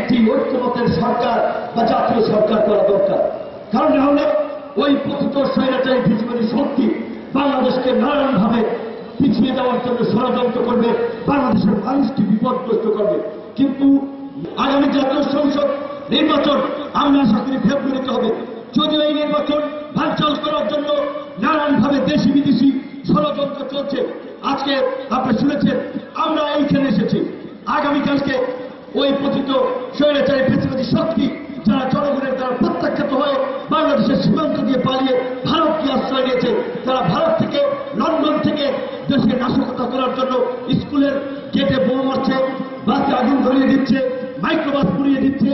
একটি ঐক্যমতের সরকার বা জাতীয় সরকার করা দরকার। কারণ হলে ওই প্রকৃত স্বৈরাচারী ফ্যাসিবাদী শক্তি বাংলাদেশকে নানানভাবে পিছিয়ে যাওয়ার জন্য ষড়যন্ত্র করবে, বাংলাদেশের মানুষকে বিপদগ্রস্ত করবে। কিন্তু আগামী জাতীয় সংসদ নির্বাচন আমরা আশা করি ফেব্রুয়ারিতে হবে। যদিও এই নির্বাচন বানচাল করার জন্য নানানভাবে দেশি বিদেশি ষড়যন্ত্র চলছে। আজকে আপনারা শুনেছেন আমরা এইখানে এসেছি, আগামীকালকে ওই পতিত স্বৈরাচারী ফ্যাসিবাদী শক্তি যারা জনগণের দ্বারা প্রত্যাখ্যাত হয়ে বাংলাদেশের সীমান্ত দিয়ে পালিয়ে ভারতকে আশ্রয় নিয়েছে, তারা ভারত থেকে লন্ডন থেকে দেশে নাশকতা করার জন্য স্কুলের গেটে বোমা মারছে, বাসে আগুন ধরিয়ে দিচ্ছে, মাইক্রোবাস পুড়িয়ে দিচ্ছে,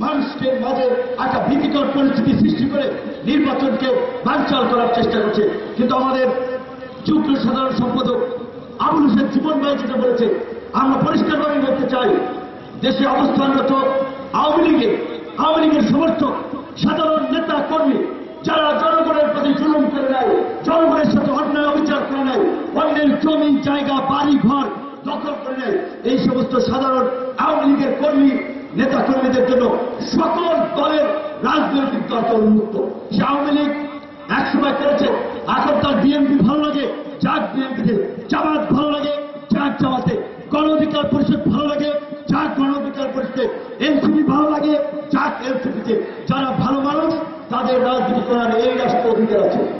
মানুষকে মাঝে একটা ভীতিকর পরিস্থিতি সৃষ্টি করে নির্বাচনকে বানচাল করার চেষ্টা করছে। কিন্তু আমাদের যুগ্ম সাধারণ সম্পাদক আবুল হোসেন জীবন ভাই যেটা বলেছে, আমরা পরিষ্কারভাবে বলতে চাই, দেশে অবস্থানরত আওয়ামী লীগের সমর্থক সাধারণ নেতা কর্মী যারা জনগণের প্রতি জুলুম করে নেয়, জনগণের সাথে অন্যায় অবিচার করে নেয়, অন্যের জমি জায়গা বাড়ি ঘর দখল করে নেয়, এই সমস্ত সাধারণ আওয়ামী লীগের কর্মী নেতা কর্মীদের জন্য সকল দলের রাজনৈতিক দলকে উন্মুক্ত। সে আওয়ামী লীগ একসময় করেছে, এখন তার বিএনপি ভালো লাগে যাক বিএনপিতে, জামাত ভালো লাগে যাক জামাতে, গণ অধিকার পরিষদ ভালো লাগে যাক গণ অধিকার পরিষদে, এনসিপি ভালো লাগে যাক এনসিপিতে। যারা ভালো মানুষ তাদের রাজনীতি করার এই রাষ্ট্র অধিকার আছে।